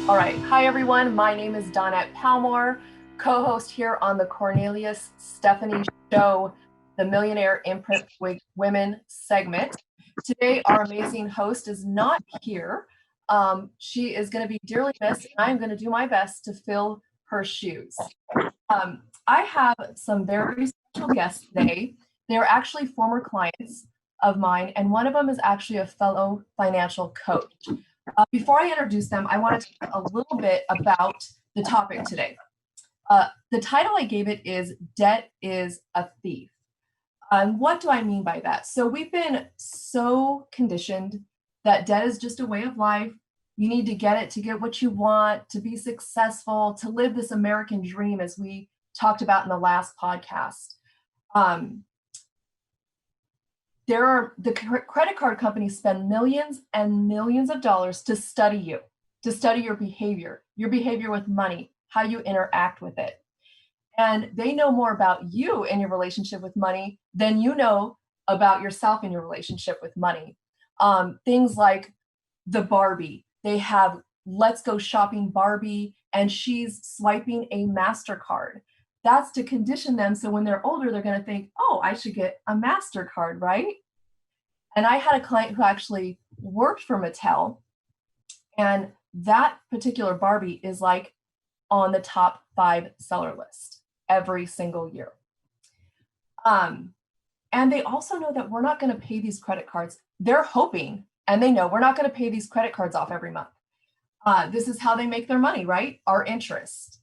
All right. Hi, everyone. My name is Dawnette Palmore, co-host here on the Kornelia Stephanie show, the Millionaire Imprint Women segment. Today, our amazing host is not here. She is going to be dearly missed, and I'm going to do my best to fill her shoes. I have some very special guests today. They're actually former clients of mine, and one of them is actually a fellow financial coach. Before I introduce them, I want to talk a little bit about the topic today. The title I gave it is Debt is a Thief. And what do I mean by that? So we've been so conditioned that debt is just a way of life. You need to get it to get what you want, to be successful, to live this American dream, as we talked about in the last podcast. The credit card companies spend millions and millions of dollars to study you, to study your behavior with money, how you interact with it. And they know more about you and your relationship with money than you know about yourself and your relationship with money. Things like the Barbie, they have Let's Go Shopping Barbie, and she's swiping a MasterCard. That's to condition them so when they're older, they're going to think, oh, I should get a MasterCard, right? And I had a client who actually worked for Mattel, and that particular Barbie is like on the top 5 seller list every single year. And they also know that we're not going to pay these credit cards. They're hoping, and they know we're not going to pay these credit cards off every month. This is how they make their money, right? Our interest.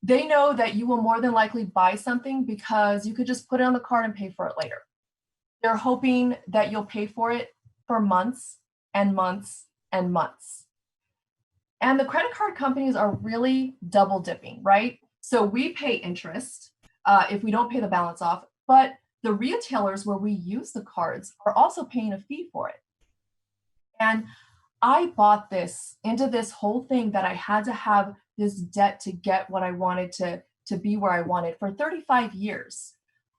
They know that you will more than likely buy something because you could just put it on the card and pay for it later. They're hoping that you'll pay for it for months and months and months. And the credit card companies are really double dipping, right? So we pay interest if we don't pay the balance off, but the retailers where we use the cards are also paying a fee for it. And I bought into this whole thing that I had to have this debt to get what I wanted to be where I wanted for 35 years.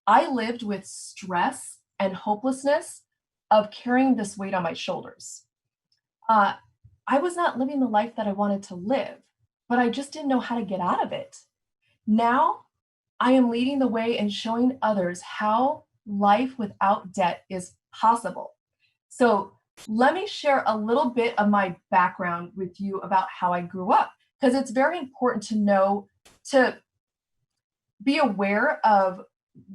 I lived with stress and hopelessness of carrying this weight on my shoulders. I was not living the life that I wanted to live, but I just didn't know how to get out of it. Now I am leading the way and showing others how life without debt is possible. So let me share a little bit of my background with you about how I grew up, because it's very important to know, to be aware of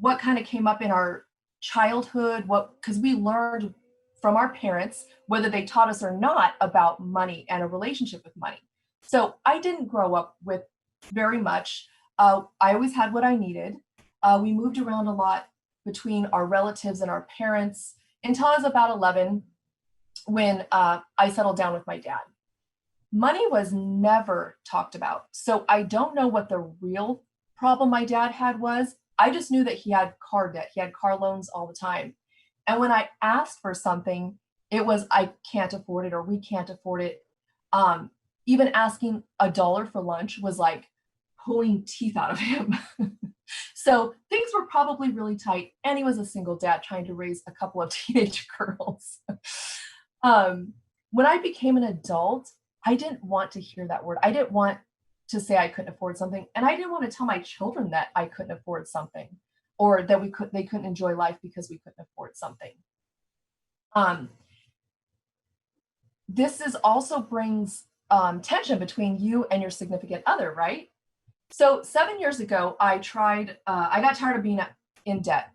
what kind of came up in our childhood, because we learned from our parents, whether they taught us or not, about money and a relationship with money. So I didn't grow up with very much. I always had what I needed. We moved around a lot between our relatives and our parents until I was about 11, when I settled down with my dad. Money was never talked about. So I don't know what the real problem my dad had was. I just knew that he had car debt. He had car loans all the time. And when I asked for something, it was, I can't afford it, or we can't afford it. Even asking $1 for lunch was like pulling teeth out of him. So things were probably really tight. And he was a single dad trying to raise a couple of teenage girls. When I became an adult, I didn't want to hear that word. I didn't want to say I couldn't afford something. And I didn't want to tell my children that I couldn't afford something, or that they couldn't enjoy life because we couldn't afford something. This also brings tension between you and your significant other, right? So 7 years ago, I got tired of being in debt,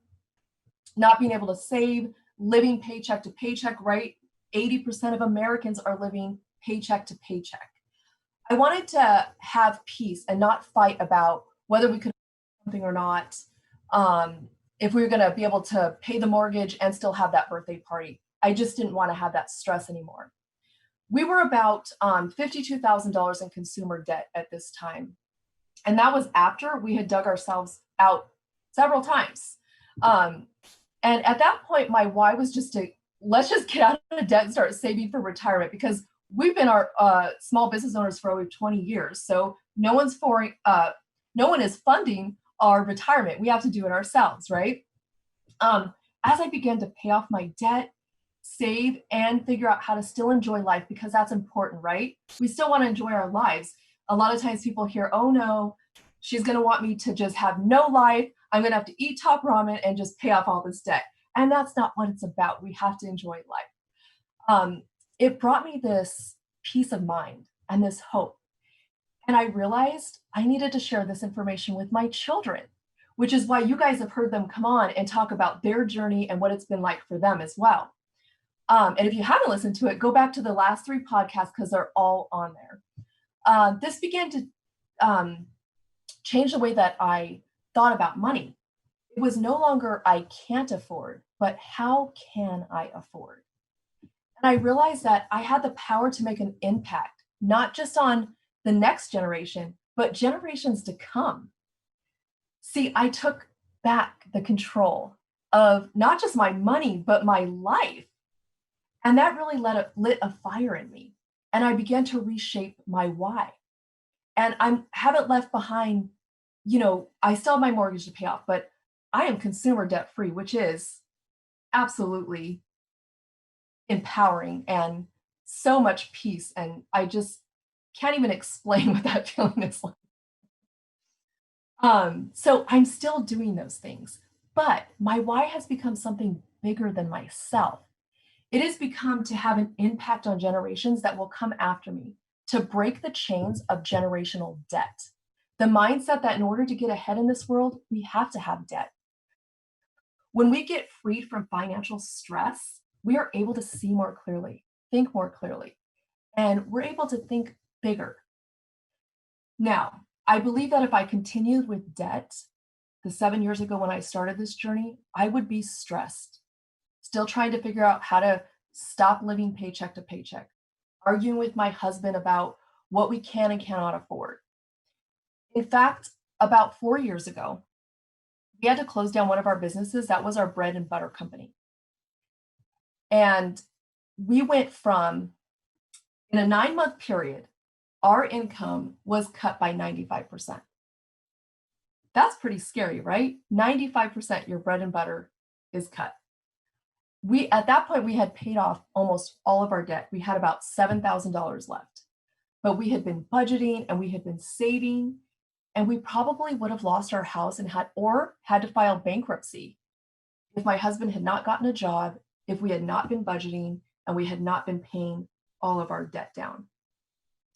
not being able to save, living paycheck to paycheck, right? 80% of Americans are living paycheck to paycheck. I wanted to have peace and not fight about whether we could afford something or not, if we were going to be able to pay the mortgage and still have that birthday party. I just didn't want to have that stress anymore. We were about $52,000 in consumer debt at this time. And that was after we had dug ourselves out several times. And at that point, my why was just let's just get out of debt and start saving for retirement, because we've been our small business owners for over 20 years. So no one is funding our retirement. We have to do it ourselves, right? As I began to pay off my debt, save, and figure out how to still enjoy life, because that's important, right? We still want to enjoy our lives. A lot of times people hear, oh no, she's going to want me to just have no life. I'm going to have to eat top ramen and just pay off all this debt. And that's not what it's about. We have to enjoy life. It brought me this peace of mind and this hope. And I realized I needed to share this information with my children, which is why you guys have heard them come on and talk about their journey and what it's been like for them as well. And if you haven't listened to it, go back to the last 3 podcasts because they're all on there. This began to change the way that I thought about money. It was no longer I can't afford, but how can I afford? And I realized that I had the power to make an impact, not just on the next generation, but generations to come. See, I took back the control of not just my money, but my life. And that really lit a fire in me. And I began to reshape my why. And I haven't left behind, I still have my mortgage to pay off, but I am consumer debt free, which is absolutely empowering and so much peace. And I just can't even explain what that feeling is like. So I'm still doing those things, but my why has become something bigger than myself. It has become to have an impact on generations that will come after me, to break the chains of generational debt. The mindset that in order to get ahead in this world, we have to have debt. When we get freed from financial stress, we are able to see more clearly, think more clearly, and we're able to think bigger. Now, I believe that if I continued with debt, the 7 years ago when I started this journey, I would be stressed, still trying to figure out how to stop living paycheck to paycheck, arguing with my husband about what we can and cannot afford. In fact, about 4 years ago, we had to close down one of our businesses. That was our bread and butter company. And we went from, in a 9-month period, our income was cut by 95%. That's pretty scary, right? 95% your bread and butter is cut. At that point, we had paid off almost all of our debt. We had about $7,000 left, but we had been budgeting and we had been saving, and we probably would have lost our house and had to file bankruptcy if my husband had not gotten a job, if we had not been budgeting, and we had not been paying all of our debt down.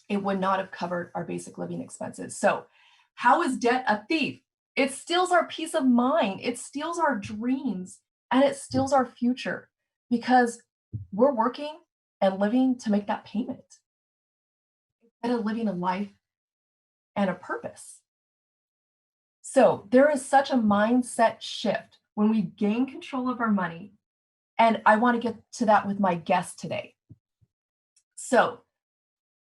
It would not have covered our basic living expenses. So how is debt a thief? It steals our peace of mind. It steals our dreams, and it steals our future, because we're working and living to make that payment instead of living a life and a purpose. So there is such a mindset shift when we gain control of our money. And I want to get to that with my guest today. So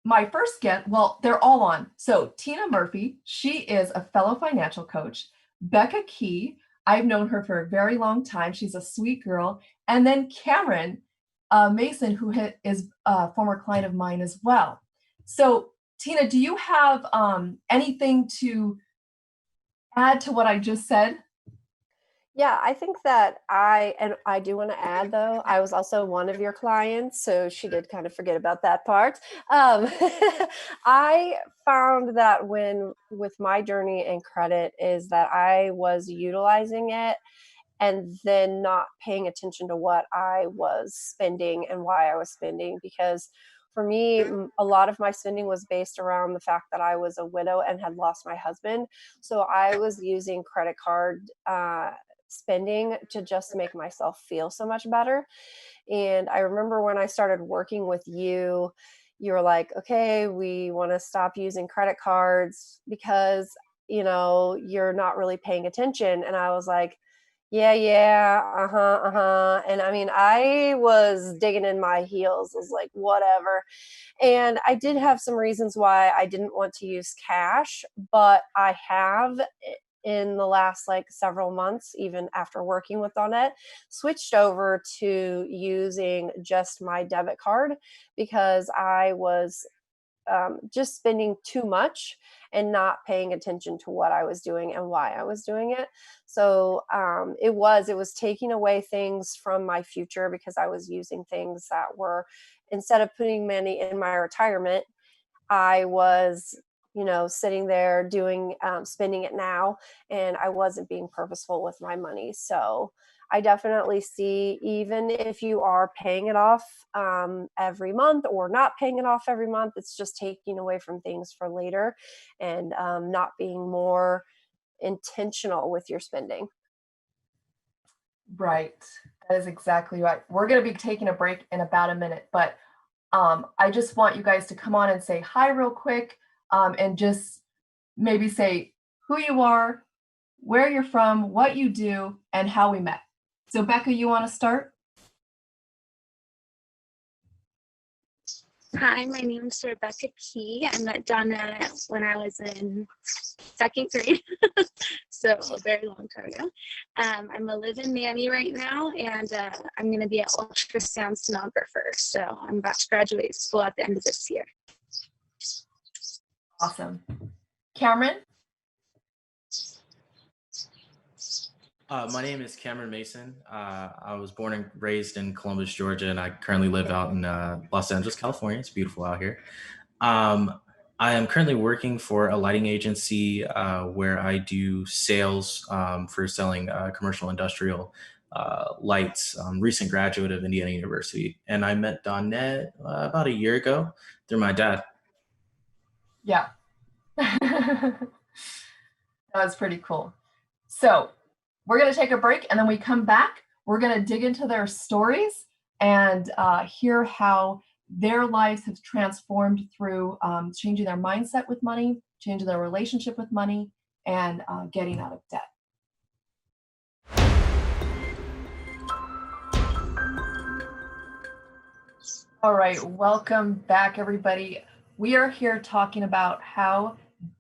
my first guest, well, they're all on. So Tina Murphy, she is a fellow financial coach. Becca Key, I've known her for a very long time. She's a sweet girl. And then Cameron Mason, who is a former client of mine as well. So Tina, do you have anything to add to what I just said? Yeah, I think that I do want to add though, I was also one of your clients, so she did kind of forget about that part. I found that with my journey in credit is that I was utilizing it and then not paying attention to what I was spending and why I was spending. Because for me, a lot of my spending was based around the fact that I was a widow and had lost my husband. So I was using credit card spending to just make myself feel so much better. And I remember when I started working with you, you were like, okay, we want to stop using credit cards because, you're not really paying attention. And I was like, yeah, uh-huh. And I mean, I was digging in my heels. I was like, whatever. And I did have some reasons why I didn't want to use cash, but I have in the last several months, even after working with Dawnette, switched over to using just my debit card because I was just spending too much and not paying attention to what I was doing and why I was doing it. So it was taking away things from my future because I was using things that were, instead of putting money in my retirement, I was, sitting there doing, spending it now, and I wasn't being purposeful with my money. So I definitely see, even if you are paying it off every month or not paying it off every month, it's just taking away from things for later and not being more intentional with your spending. Right. That is exactly right. We're going to be taking a break in about a minute, but I just want you guys to come on and say hi real quick, and just maybe say who you are, where you're from, what you do, and how we met. So Becca, you want to start? Hi, my name is Rebecca Key. I met Dawnette when I was in second grade, so a very long time ago. I'm a live-in nanny right now, and I'm going to be an ultrasound sonographer. So I'm about to graduate school at the end of this year. Awesome. Cameron? My name is Cameron Mason. I was born and raised in Columbus, Georgia, and I currently live out in Los Angeles, California. It's beautiful out here. I am currently working for a lighting agency where I do sales for selling commercial industrial lights. Recent graduate of Indiana University. And I met Dawnette about a year ago through my dad. Yeah. That was pretty cool. So we're going to take a break, and then we come back. We're going to dig into their stories and hear how their lives have transformed through changing their mindset with money, changing their relationship with money, and getting out of debt. All right, welcome back, everybody. We are here talking about how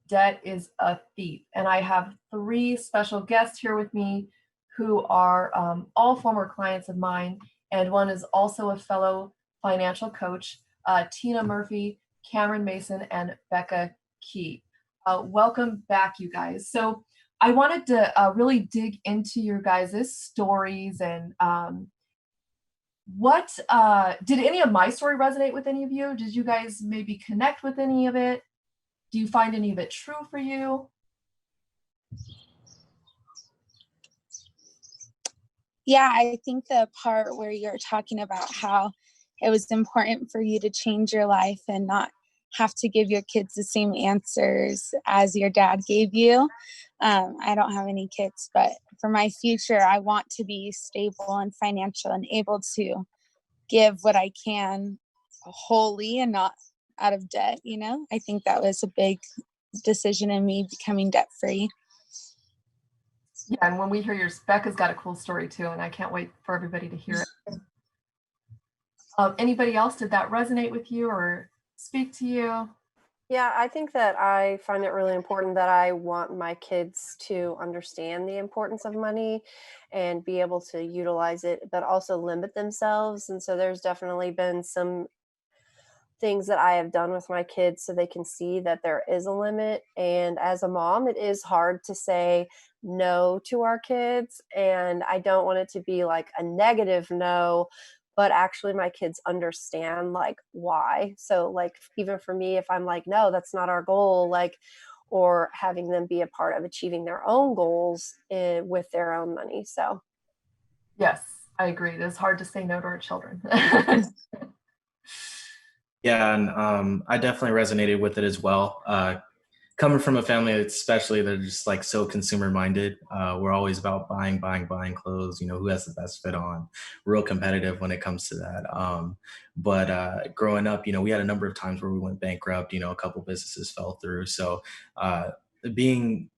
debt is a thief. And I have three special guests here with me who are all former clients of mine. And one is also a fellow financial coach, Tina Murphy, Cameron Mason, and Becca Key. Welcome back, you guys. So I wanted to really dig into your guys' stories and what did any of my story resonate with any of you? Did you guys maybe connect with any of it? Do you find any of it true for you? Yeah, I think the part where you're talking about how it was important for you to change your life and not have to give your kids the same answers as your dad gave you. I don't have any kids, but for my future, I want to be stable and financial and able to give what I can wholly and not out of debt. I think that was a big decision in me becoming debt free. Yeah, and when we hear yours, Becca's got a cool story too, and I can't wait for everybody to hear it. Anybody else, did that resonate with you or speak to you? Yeah, I think that I find it really important that I want my kids to understand the importance of money and be able to utilize it, but also limit themselves. And so there's definitely been some things that I have done with my kids so they can see that there is a limit. And as a mom, it is hard to say no to our kids. And I don't want it to be like a negative no, but actually my kids understand like why. So like, even for me, if I'm like, no, that's not our goal, like, or having them be a part of achieving their own goals with their own money. So. Yes, I agree. It is hard to say no to our children. Yeah, and I definitely resonated with it as well. Coming from a family, especially, that are just like so consumer minded. We're always about buying clothes. Who has the best fit on. Real competitive when it comes to that. But growing up, we had a number of times where we went bankrupt. A couple businesses fell through. So being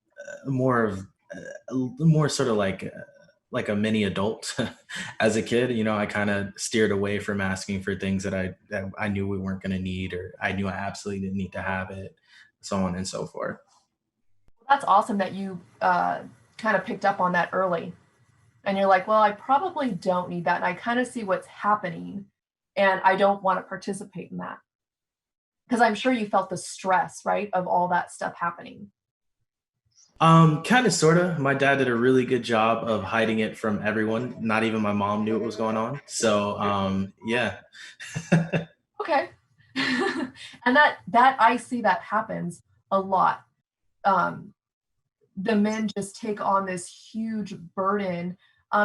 more sort of like a mini adult as a kid, I kind of steered away from asking for things that I knew we weren't going to need, or I knew I absolutely didn't need to have it, so on and so forth. That's awesome that you kind of picked up on that early. And you're like, well, I probably don't need that. And I kind of see what's happening and I don't want to participate in that. Because I'm sure you felt the stress, right, of all that stuff happening. Kind of, sort of. My dad did a really good job of hiding it from everyone. Not even my mom knew what was going on. So, yeah. Okay. And that I see that happens a lot. Um, the men just take on this huge burden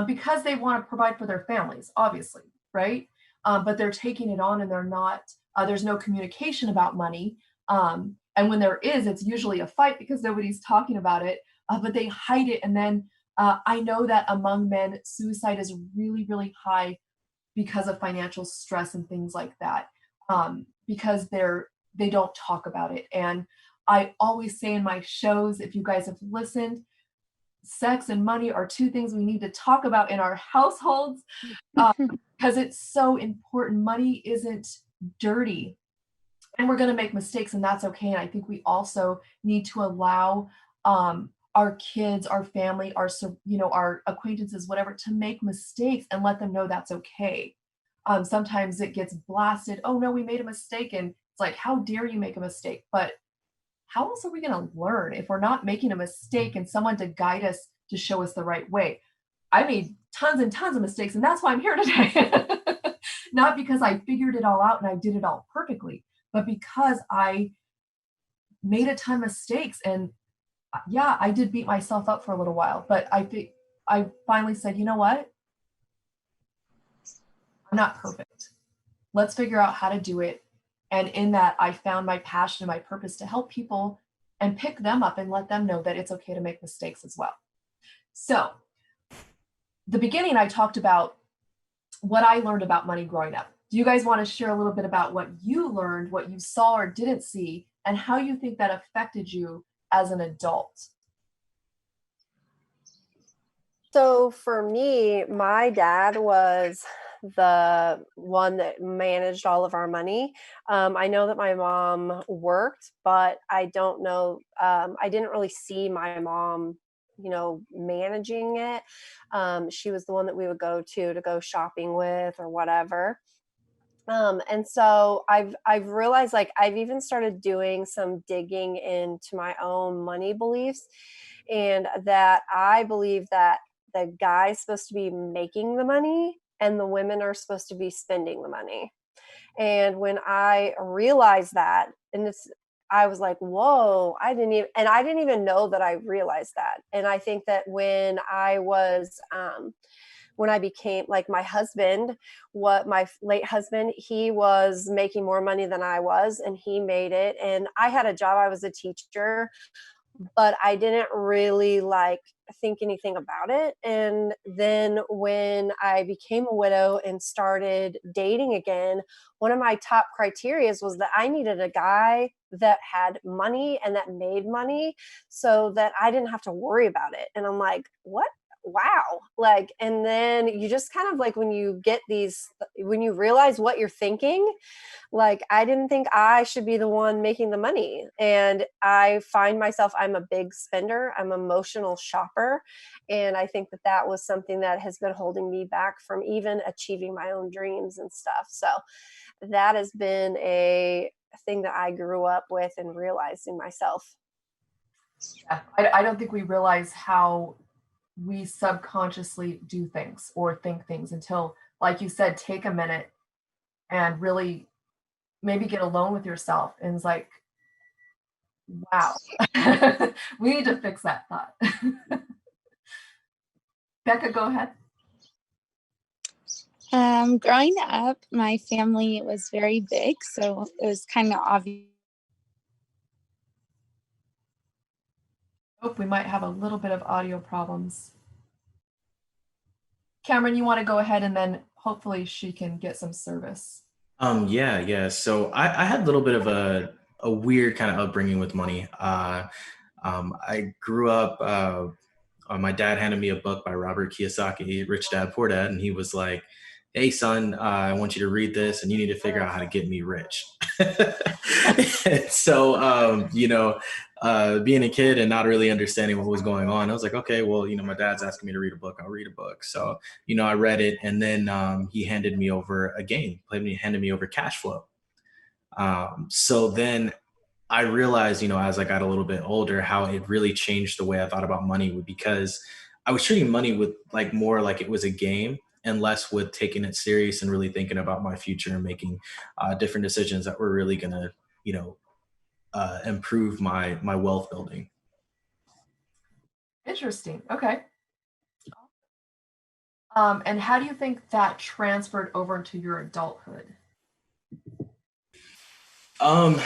because they want to provide for their families, obviously, right? But they're taking it on and they're not, there's no communication about money. And when there is, it's usually a fight because nobody's talking about it, but they hide it. And then I know that among men, suicide is really, really high because of financial stress and things like that, because they don't talk about it. And I always say in my shows, if you guys have listened, sex and money are two things we need to talk about in our households because it's so important. Money isn't dirty, and we're going to make mistakes, and that's okay. And I think we also need to allow our kids, our family, our acquaintances, whatever, to make mistakes and let them know that's okay. Sometimes it gets blasted. Oh no, we made a mistake, and it's like, how dare you make a mistake? But how else are we going to learn if we're not making a mistake and someone to guide us to show us the right way? I made tons and tons of mistakes, and that's why I'm here today. Not because I figured it all out and I did it all perfectly, but because I made a ton of mistakes. And yeah, I did beat myself up for a little while, but I finally said, you know what? I'm not perfect. Let's figure out how to do it. And in that, I found my passion and my purpose to help people and pick them up and let them know that it's okay to make mistakes as well. So, the beginning, I talked about what I learned about money growing up. Do you guys want to share a little bit about what you learned, what you saw or didn't see, and how you think that affected you as an adult? So for me, my dad was the one that managed all of our money. I know that my mom worked, but I don't know. I didn't really see my mom, managing it. She was the one that we would go to go shopping with or whatever. And so I've realized, like, I've even started doing some digging into my own money beliefs, and that I believe that the guy's supposed to be making the money and the women are supposed to be spending the money. And when I realized that, I was like, whoa, I didn't even know that I realized that. And I think that when I became, like, my husband, my late husband, he was making more money than I was, and he made it. And I had a job, I was a teacher, but I didn't really think anything about it. And then when I became a widow and started dating again, one of my top criteria was that I needed a guy that had money and that made money so that I didn't have to worry about it. And I'm like, what? Wow. And then you just kind of, when you realize what you're thinking, I didn't think I should be the one making the money. And I find myself, I'm a big spender. I'm an emotional shopper. And I think that was something that has been holding me back from even achieving my own dreams and stuff. So that has been a thing that I grew up with and realizing myself. Yeah, I don't think we realize how we subconsciously do things or think things until, like you said, take a minute and really maybe get alone with yourself. And it's like, wow, we need to fix that thought. Becca, go ahead. Growing up, my family was very big, so it was kind of obvious. Oh, we might have a little bit of audio problems. Cameron, you want to go ahead, and then hopefully she can get some service. Yeah. So I had a little bit of a weird kind of upbringing with money. I grew up, my dad handed me a book by Robert Kiyosaki, Rich Dad, Poor Dad, and he was like, hey son, I want you to read this and you need to figure out how to get me rich. So, being a kid and not really understanding what was going on, I was like, okay, well, my dad's asking me to read a book, I'll read a book. So, I read it, and then he handed me over a game, handed me over cash flow. So then I realized, as I got a little bit older, how it really changed the way I thought about money, because I was treating money with like more like it was a game and less with taking it serious and really thinking about my future and making different decisions that were really gonna, you know, improve my wealth building. Interesting. Okay. And how do you think that transferred over into your adulthood? Um,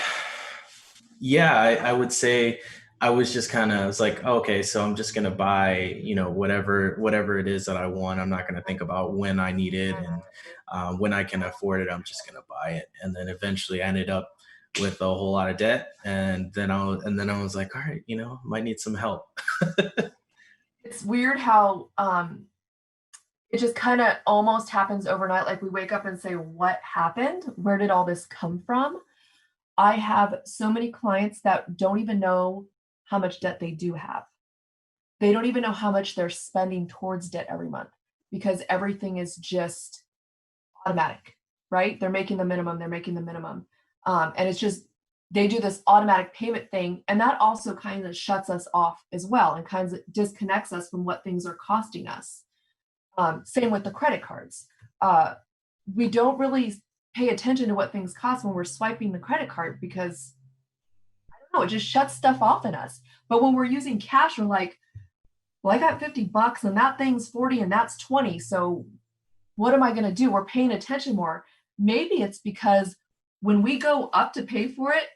yeah, I would say I was just kind of, I was like, okay, so I'm just gonna buy, whatever it is that I want. I'm not gonna think about when I need it and when I can afford it. I'm just gonna buy it, and then eventually I ended up with a whole lot of debt, and then I was like, all right, might need some help. It's weird how it just kind of almost happens overnight. Like we wake up and say, what happened? Where did all this come from? I have so many clients that don't even know how much debt they do have. They don't even know how much they're spending towards debt every month because everything is just automatic, right? They're making the minimum, they're making the minimum. And it's just, they do this automatic payment thing. And that also kind of shuts us off as well and kind of disconnects us from what things are costing us. Same with the credit cards. We don't really pay attention to what things cost when we're swiping the credit card because I don't know, it just shuts stuff off in us. But when we're using cash, we're like, well, I got $50 and that thing's 40 and that's 20. So what am I going to do? We're paying attention more. Maybe it's because when we go up to pay for it,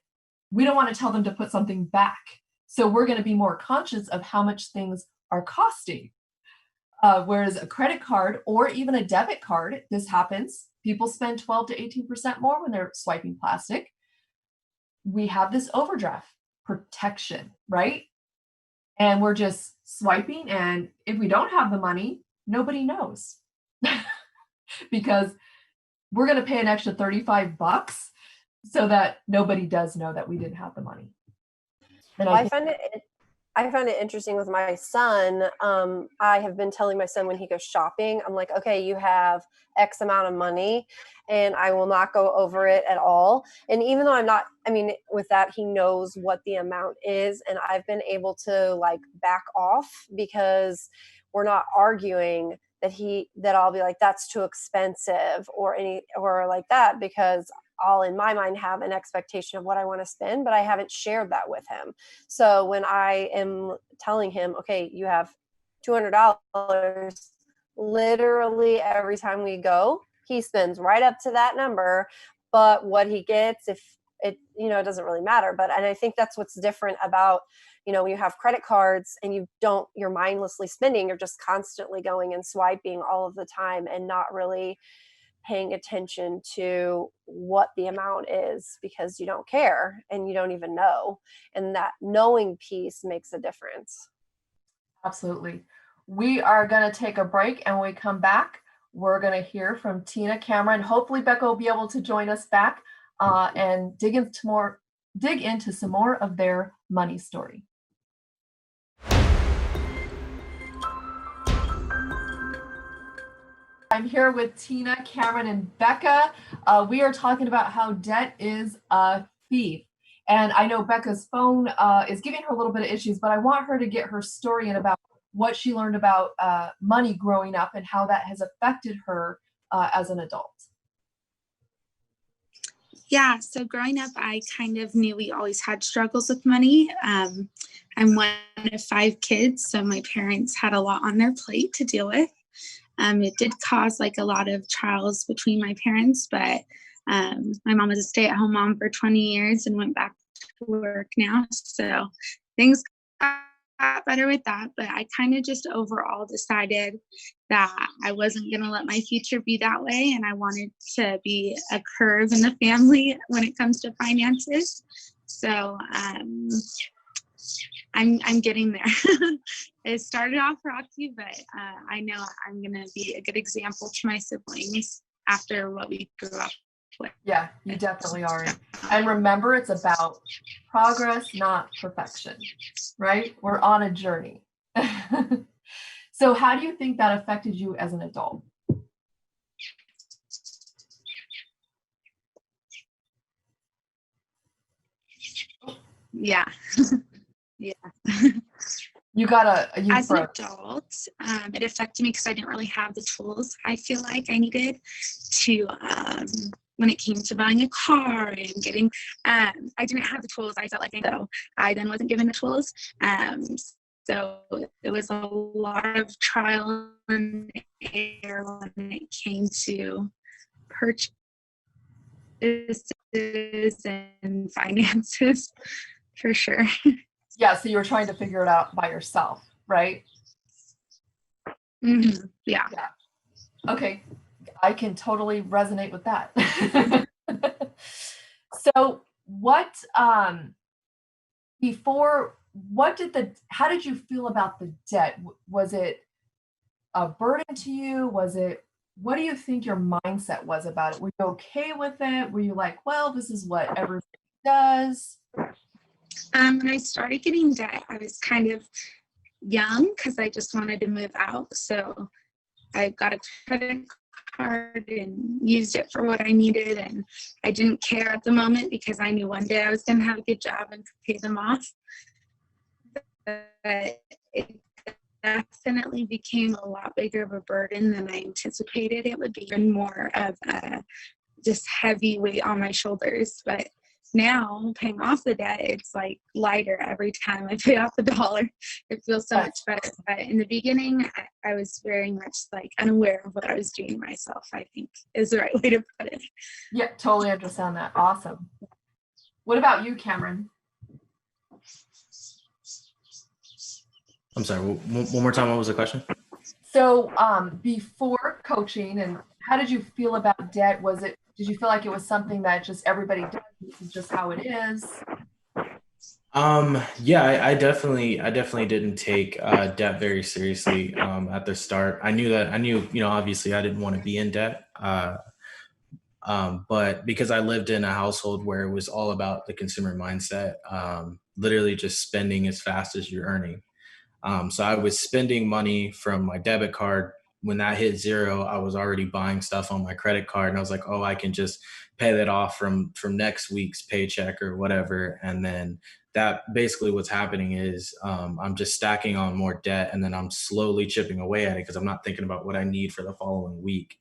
we don't want to tell them to put something back. So we're going to be more conscious of how much things are costing. Whereas a credit card or even a debit card, this happens. People spend 12 to 18% more when they're swiping plastic. We have this overdraft protection, right? And we're just swiping. And if we don't have the money, nobody knows because we're going to pay an extra $35 so that nobody does know that we didn't have the money. And I find it interesting with my son. I have been telling my son when he goes shopping, I'm like, okay, you have X amount of money and I will not go over it at all. And even though with that, he knows what the amount is. And I've been able to like back off because we're not arguing that I'll be like, that's too expensive or like that, because I'll in my mind have an expectation of what I want to spend, but I haven't shared that with him. So when I am telling him, okay, you have $200, literally every time we go, he spends right up to that number. But what he gets, if it, it doesn't really matter. And I think that's what's different about, when you have credit cards and you're mindlessly spending, you're just constantly going and swiping all of the time and not really paying attention to what the amount is because you don't care and you don't even know. And that knowing piece makes a difference. Absolutely. We are going to take a break, and when we come back, we're going to hear from Tina, Cameron. Hopefully Becca will be able to join us back and dig into some more of their money story. I'm here with Tina, Cameron, and Becca. We are talking about how debt is a thief. And I know Becca's phone is giving her a little bit of issues, but I want her to get her story in about what she learned about money growing up and how that has affected her as an adult. Yeah, so growing up, I kind of knew we always had struggles with money. I'm one of 5 kids, so my parents had a lot on their plate to deal with. It did cause like a lot of trials between my parents, but my mom was a stay-at-home mom for 20 years and went back to work now. So things got better with that, but I kind of just overall decided that I wasn't going to let my future be that way. And I wanted to be a curve in the family when it comes to finances. So I'm getting there. It started off rocky, but I know I'm going to be a good example to my siblings after what we grew up with. Yeah, you definitely are. And remember, it's about progress, not perfection, right? We're on a journey. So how do you think that affected you as an adult? Yeah. Yeah. You got a youth As an broke. adult, it affected me because I didn't really have the tools I feel like I needed to, when it came to buying a car and getting, I didn't have the tools I felt like I then wasn't given the tools. So it was a lot of trial and error when it came to purchases and finances, for sure. Yeah, so you were trying to figure it out by yourself, right? Mm-hmm. Yeah. Okay, I can totally resonate with that. So what how did you feel about the debt? Was it a burden to you? What do you think your mindset was about it? Were you okay with it? Were you like, well, this is what everybody does? When I started getting debt, I was kind of young because I just wanted to move out. So I got a credit card and used it for what I needed. And I didn't care at the moment because I knew one day I was going to have a good job and could pay them off. But it definitely became a lot bigger of a burden than I anticipated it would be, and more of a just heavy weight on my shoulders. But now paying off the debt, it's like lighter every time I pay off the dollar. It feels so much better. But in the beginning, I was very much like unaware of what I was doing myself, I think is the right way to put it. Yeah, totally understand that. Awesome. What about you, Cameron? I'm sorry, one more time, what was the question? So before coaching, and how did you feel about debt? Did you feel like it was something that just everybody does? This is just how it is? Yeah, I definitely didn't take debt very seriously at the start. I knew, obviously I didn't want to be in debt. But because I lived in a household where it was all about the consumer mindset, literally just spending as fast as you're earning. So I was spending money from my debit card. When that hit zero, I was already buying stuff on my credit card, and I was like, "Oh, I can just pay that off from next week's paycheck or whatever." And then that basically what's happening is I'm just stacking on more debt, and then I'm slowly chipping away at it because I'm not thinking about what I need for the following week.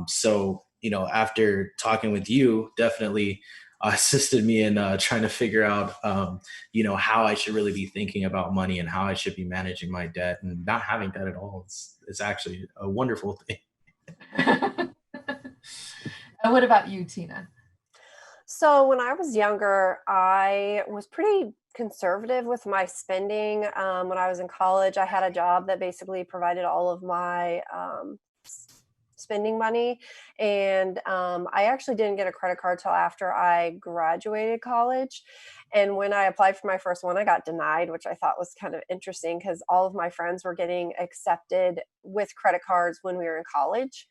So after talking with you, definitely assisted me in trying to figure out how I should really be thinking about money and how I should be managing my debt, and not having debt at all. It's actually a wonderful thing. And what about you, Tina? So when I was younger, I was pretty conservative with my spending. When I was in college, I had a job that basically provided all of my spending money. And I actually didn't get a credit card till after I graduated college. And when I applied for my first one, I got denied, which I thought was kind of interesting because all of my friends were getting accepted with credit cards when we were in college.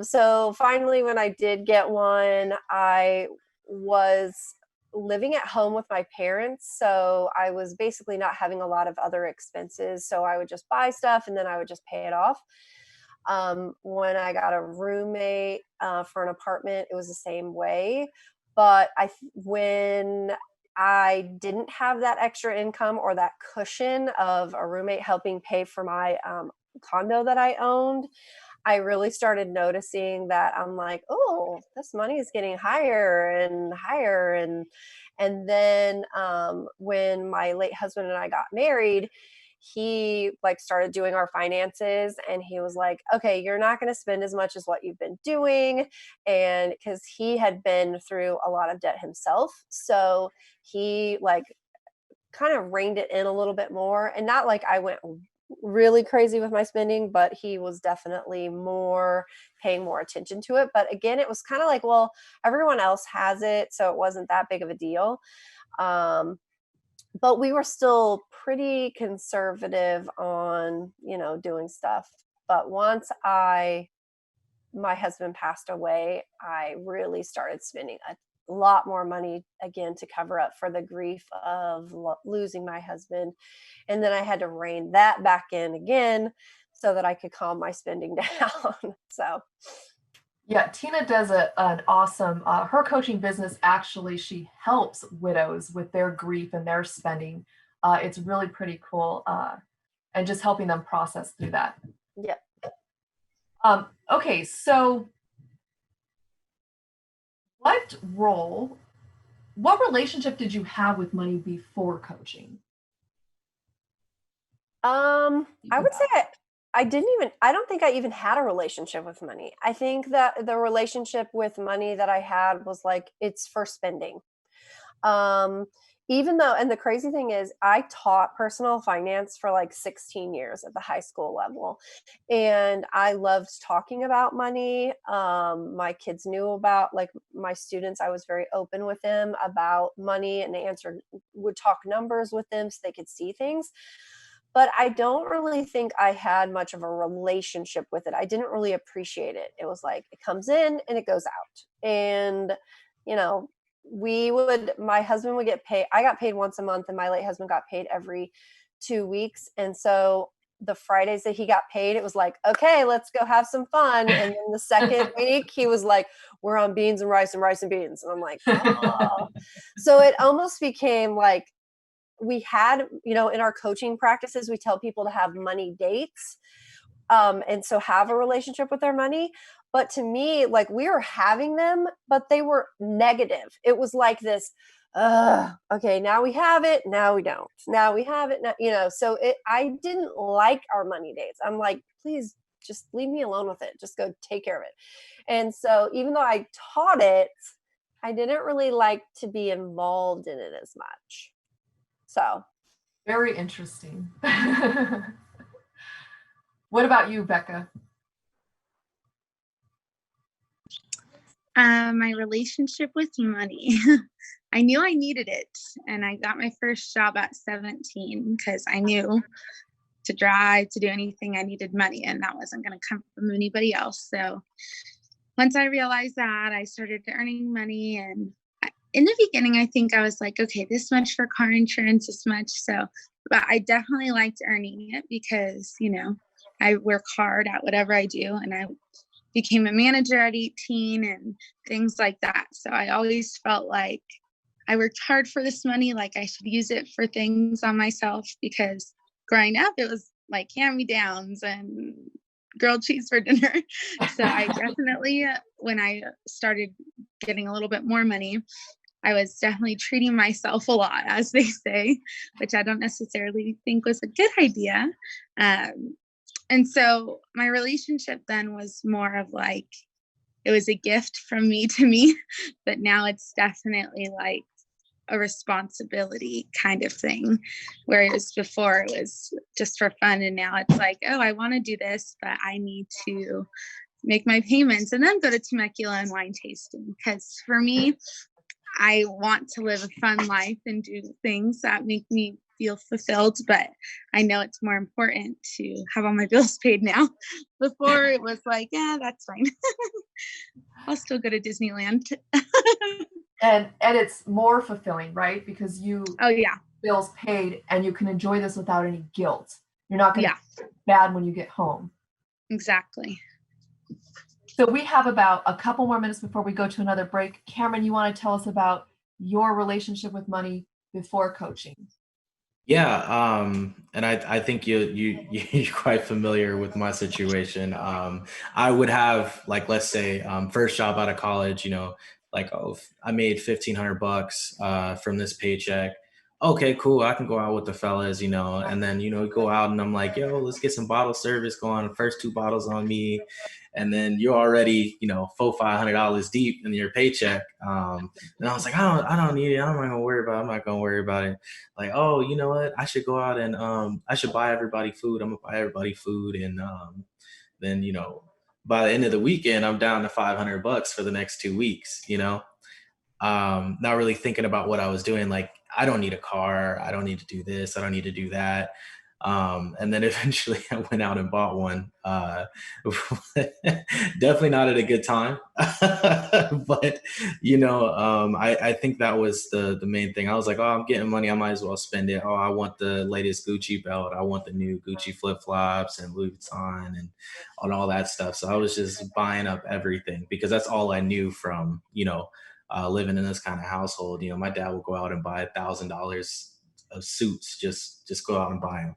So finally, when I did get one, I was living at home with my parents. So I was basically not having a lot of other expenses. So I would just buy stuff and then I would just pay it off. When I got a roommate for an apartment, it was the same way. But when I didn't have that extra income or that cushion of a roommate helping pay for my condo that I owned, I really started noticing that I'm like, oh, this money is getting higher and higher. And then when my late husband and I got married, he started doing our finances, and he was like, okay, you're not going to spend as much as what you've been doing. And because he had been through a lot of debt himself. So he kind of reined it in a little bit more, and not like I went really crazy with my spending, but he was definitely paying more attention to it. But again, it was kind of like, well, everyone else has it, so it wasn't that big of a deal. But we were still pretty conservative on, doing stuff. But once my husband passed away, I really started spending a lot more money again to cover up for the grief of losing my husband. And then I had to rein that back in again so that I could calm my spending down. So Yeah, Tina does an awesome, her coaching business, actually, she helps widows with their grief and their spending. It's really pretty cool, and just helping them process through that. Yeah. Okay, so what relationship did you have with money before coaching? I would say I don't think I even had a relationship with money. I think that the relationship with money that I had was like, it's for spending. Um, Even though, and the crazy thing is, I taught personal finance for like 16 years at the high school level. And I loved talking about money. My kids knew about, like, my students, I was very open with them about money and would talk numbers with them so they could see things. But I don't really think I had much of a relationship with it. I didn't really appreciate it. It was like it comes in and it goes out. And, you know, my husband would get paid. I got paid once a month, and my late husband got paid every 2 weeks. And so the Fridays that he got paid, it was like, okay, let's go have some fun. And then the second week, he was like, we're on beans and rice and beans. And I'm like, oh. So it almost became like, we had, in our coaching practices, we tell people to have money dates. And so have a relationship with their money. But to me, like, we were having them, but they were negative. It was like this, okay, now we have it, now we don't. Now we have it, now, so I didn't like our money dates. I'm like, please just leave me alone with it. Just go take care of it. And so even though I taught it, I didn't really like to be involved in it as much. So Very interesting. What about you, Becca? My relationship with money. I knew I needed it, and I got my first job at 17 because I knew to drive, to do anything, I needed money, and that wasn't going to come from anybody else. So once I realized that, I started earning money. And in the beginning, I think I was like, okay, this much for car insurance, this much. So, but I definitely liked earning it because, I work hard at whatever I do, and I became a manager at 18 and things like that. So I always felt like I worked hard for this money, like I should use it for things on myself, because growing up, it was like hand-me-downs and grilled cheese for dinner. So I definitely, when I started getting a little bit more money, I was definitely treating myself a lot, as they say, which I don't necessarily think was a good idea. And so my relationship then was more of like, it was a gift from me to me, but now it's definitely like a responsibility kind of thing. Whereas before it was just for fun. And now it's like, oh, I want to do this, but I need to make my payments and then go to Temecula and wine tasting. Because for me, I want to live a fun life and do things that make me feel fulfilled, but I know it's more important to have all my bills paid now. Before it was like, yeah, that's fine. I'll still go to Disneyland. and it's more fulfilling, right? Because you bills paid, and you can enjoy this without any guilt. You're not going to feel bad when you get home. Exactly. So we have about a couple more minutes before we go to another break. Cameron, you want to tell us about your relationship with money before coaching? Yeah, and I think you're quite familiar with my situation. I would have, like, let's say, first job out of college, like, oh, I made $1,500 from this paycheck. Okay, cool. I can go out with the fellas, and then go out and I'm like, yo, let's get some bottle service going. First two bottles on me, and then you're already, $400-$500 deep in your paycheck. And I was like, I don't need it. I'm not gonna worry about it. Like, oh, you know what? I should go out and I should buy everybody food. I'm gonna buy everybody food, and then by the end of the weekend, I'm down to $500 for the next 2 weeks. Not really thinking about what I was doing. Like, I don't need a car. I don't need to do this. I don't need to do that. And then eventually I went out and bought one. Definitely not at a good time, but I think that was the main thing. I was like, oh, I'm getting money, I might as well spend it. Oh, I want the latest Gucci belt, I want the new Gucci flip flops and Louis Vuitton and all that stuff. So I was just buying up everything because that's all I knew from living in this kind of household. My dad would go out and buy $1,000 of suits, just go out and buy them.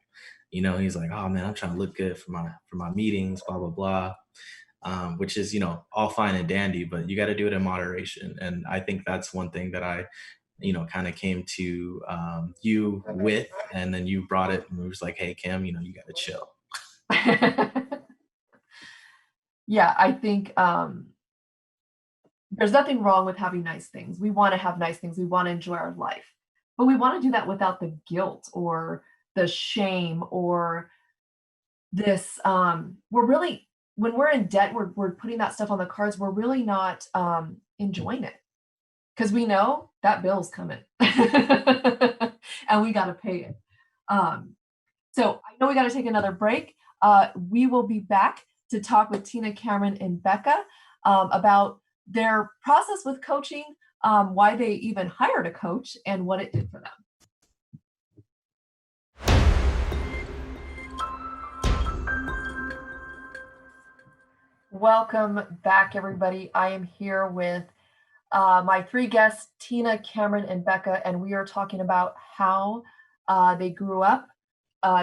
He's like, oh man, I'm trying to look good for my meetings, blah blah blah. Which is all fine and dandy, but you got to do it in moderation. And I think that's one thing that I kind of came to you with, and then you brought it and it was like, hey Cam, you got to chill. Yeah, I think there's nothing wrong with having nice things. We want to have nice things. We want to enjoy our life, but we want to do that without the guilt or the shame or this. We're really, when we're in debt, we're putting that stuff on the cards. We're really not enjoying it because we know that bill's coming and we got to pay it. So I know we got to take another break. We will be back to talk with Tina, Cameron, and Becca about their process with coaching, why they even hired a coach, and what it did for them. Welcome back, everybody. I am here with my three guests, Tina, Cameron, and Becca, and we are talking about how they grew up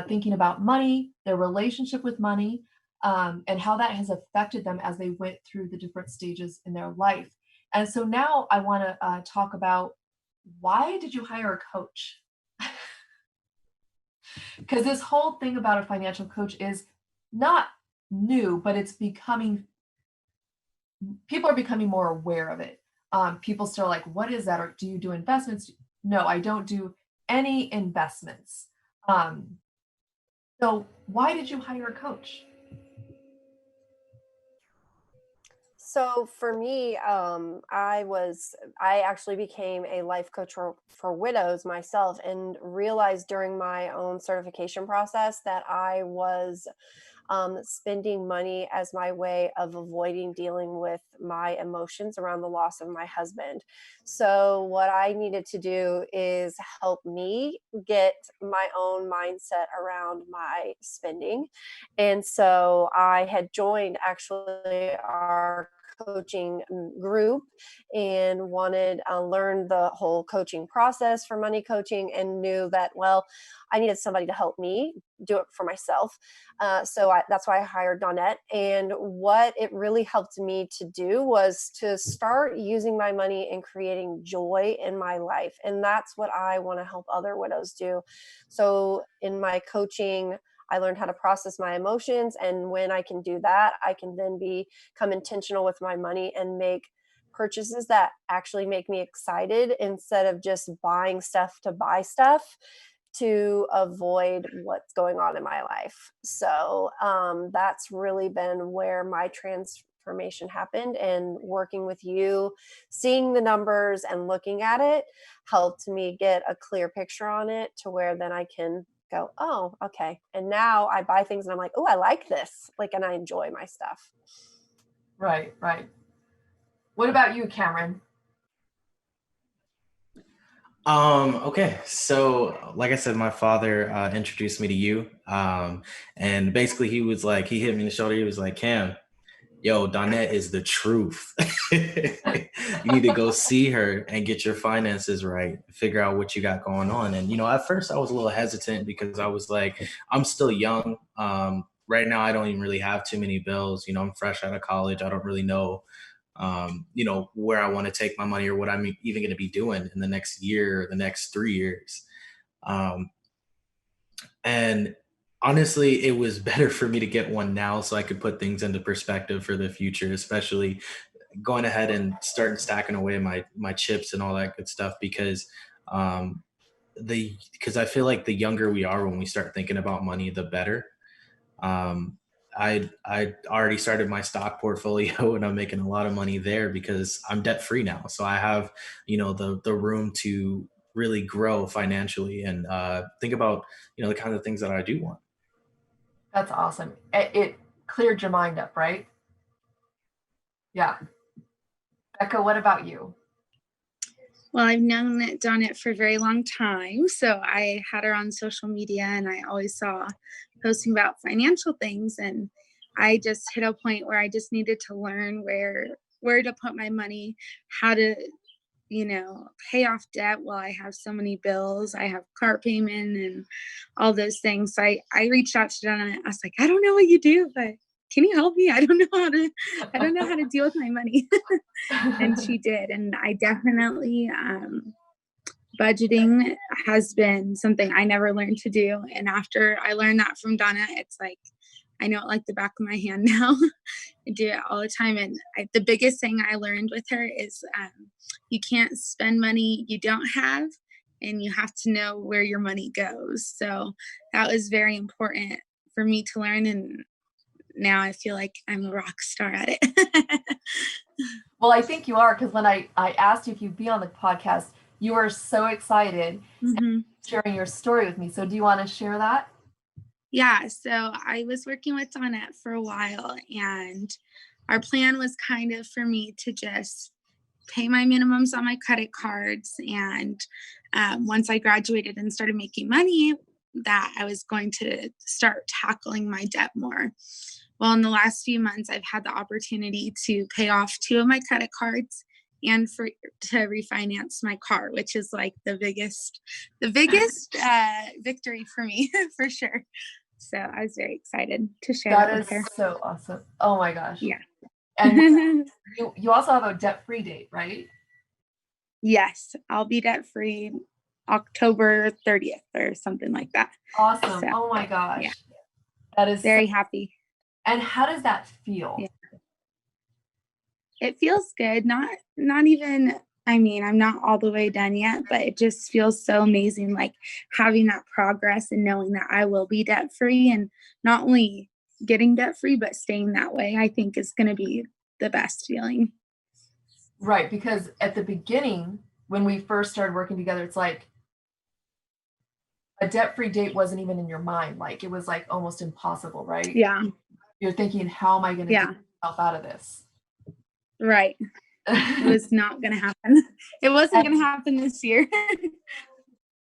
thinking about money, their relationship with money, and how that has affected them as they went through the different stages in their life. And so now I want to talk about, why did you hire a coach? Because this whole thing about a financial coach is not new, but it's people are becoming more aware of it. People still are like, what is that? Or do you do investments? No, I don't do any investments. So why did you hire a coach? So for me, I actually became a life coach for widows myself, and realized during my own certification process that I was spending money as my way of avoiding dealing with my emotions around the loss of my husband. So what I needed to do is help me get my own mindset around my spending. And so I had joined actually our coaching group and wanted to learn the whole coaching process for money coaching, and knew that, well, I needed somebody to help me do it for myself. That's why I hired Dawnette. And what it really helped me to do was to start using my money and creating joy in my life. And that's what I want to help other widows do. So in my coaching, I learned how to process my emotions. And when I can do that, I can then become intentional with my money and make purchases that actually make me excited, instead of just buying stuff to buy stuff to avoid what's going on in my life. So that's really been where my transformation happened. And working with you, seeing the numbers and looking at it, helped me get a clear picture on it, to where then I can go, oh, okay. And now I buy things and I'm like, oh, I like this. And I enjoy my stuff. Right. What about you, Cameron? Okay. So like I said, my father introduced me to you. And basically he hit me in the shoulder. He was like, Cam, yo, Dawnette is the truth. You need to go see her and get your finances right, figure out what you got going on. And, at first I was a little hesitant because I was like, I'm still young. Right now, I don't even really have too many bills. I'm fresh out of college. I don't really know, where I want to take my money or what I'm even going to be doing in the next year or the next 3 years. And honestly, it was better for me to get one now so I could put things into perspective for the future, especially going ahead and starting stacking away my chips and all that good stuff, because because I feel like the younger we are when we start thinking about money, the better. I already started my stock portfolio and I'm making a lot of money there because I'm debt free now. So I have, the room to really grow financially and think about, the kind of things that I do want. That's awesome. It cleared your mind up, right? Yeah. Becca, what about you? Well, I've known Dawnette for a very long time. So I had her on social media and I always saw posting about financial things. And I just hit a point where I just needed to learn where to put my money, how to, pay off debt while I have so many bills. I have car payment and all those things. So I reached out to Dawnette. I was like, I don't know what you do, but can you help me? I don't know how to deal with my money. And she did. And I definitely, budgeting has been something I never learned to do. And after I learned that from Donna, it's like, I know it like the back of my hand now. I do it all the time. And the biggest thing I learned with her is you can't spend money you don't have, and you have to know where your money goes. So that was very important for me to learn. And now I feel like I'm a rock star at it. Well, I think you are, because when I asked you if you'd be on the podcast, you were so excited sharing your story with me. So do you want to share that? Yeah, so I was working with Dawnette for a while, and our plan was kind of for me to just pay my minimums on my credit cards. And once I graduated and started making money, that I was going to start tackling my debt more. Well, in the last few months, I've had the opportunity to pay off 2 of my credit cards and to refinance my car, which is like the biggest victory for me, for sure. So I was very excited to share that with her. That is so awesome. Oh my gosh. Yeah. And you also have a debt-free date, right? Yes, I'll be debt-free October 30th or something like that. Awesome. So, oh my gosh. Yeah. That is very happy. And how does that feel? Yeah. It feels good. Not even, I'm not all the way done yet, but it just feels so amazing, like having that progress and knowing that I will be debt-free, and not only getting debt-free, but staying that way, I think is going to be the best feeling. Right. Because at the beginning, when we first started working together, it's like a debt-free date wasn't even in your mind. Like it was like almost impossible, right? Yeah. You're thinking, how am I going to get myself out of this? Right. It was not going to happen. It wasn't going to happen this year.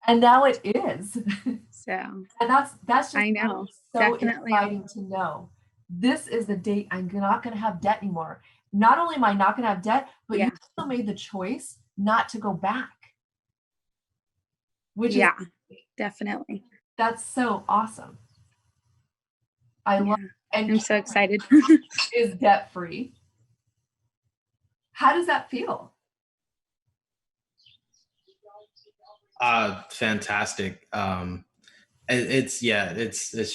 And now it is. So, and that's just, I know, so definitely exciting to know. This is the date I'm not going to have debt anymore. Not only am I not going to have debt, but you also made the choice not to go back. Which is definitely. That's so awesome. I love it. And I'm so excited. Is debt free. How does that feel? Fantastic. It's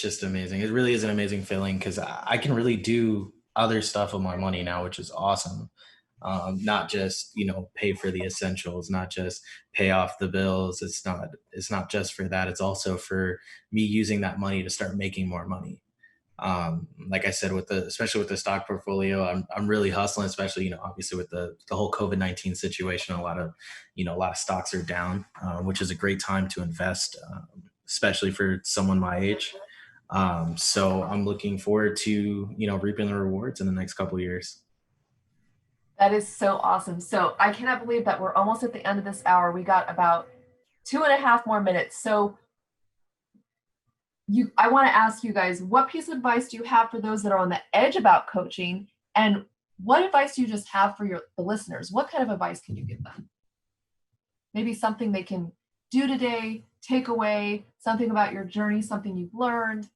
just amazing. It really is an amazing feeling, because I can really do other stuff with my money now, which is awesome. Not just, pay for the essentials, not just pay off the bills. It's not just for that. It's also for me using that money to start making more money. Like I said, especially with the stock portfolio, I'm really hustling, especially, obviously with the whole COVID-19 situation. A lot of stocks are down, which is a great time to invest, especially for someone my age. So I'm looking forward to, reaping the rewards in the next couple of years. That is so awesome. So I cannot believe that we're almost at the end of this hour. We got about 2.5 more minutes. So I want to ask you guys, what piece of advice do you have for those that are on the edge about coaching? And what advice do you just have for the listeners? What kind of advice can you give them? Maybe something they can do today, take away, something about your journey, something you've learned.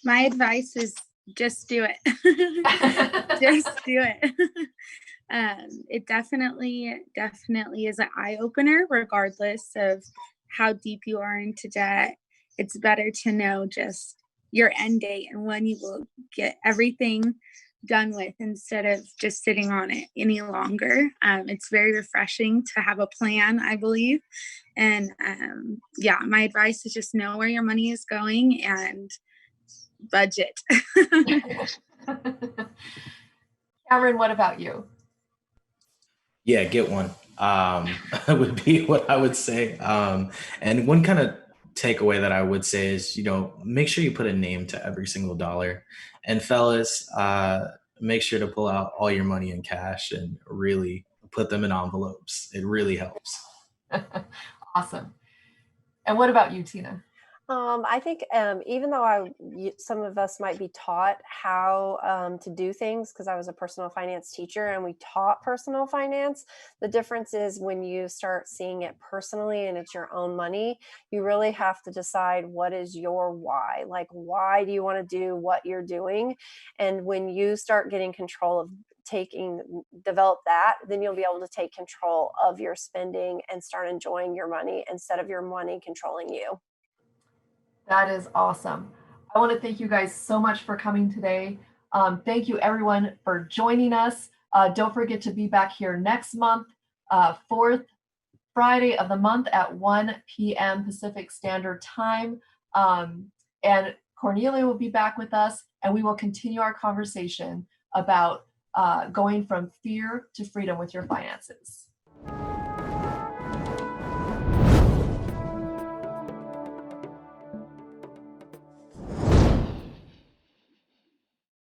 My advice is just do it. Just do it. It definitely is an eye-opener, regardless of how deep you are into debt. It's better to know just your end date and when you will get everything done with, instead of just sitting on it any longer. It's very refreshing to have a plan, I believe. And my advice is just know where your money is going and budget. Cameron, what about you? Yeah, get one. Would be what I would say. And one kind of takeaway that I would say is, make sure you put a name to every single dollar. And fellas, make sure to pull out all your money in cash and really put them in envelopes. It really helps. Awesome. And what about you, Tina? I think even though some of us might be taught how to do things, because I was a personal finance teacher and we taught personal finance, the difference is when you start seeing it personally and it's your own money, you really have to decide what is your why. Like, why do you want to do what you're doing? And when you start getting control of develop that, then you'll be able to take control of your spending and start enjoying your money instead of your money controlling you. That is awesome. I want to thank you guys so much for coming today. Thank you everyone for joining us. Don't forget to be back here next month, fourth Friday of the month at 1 p.m. Pacific Standard Time. And Kornelia will be back with us, and we will continue our conversation about going from fear to freedom with your finances.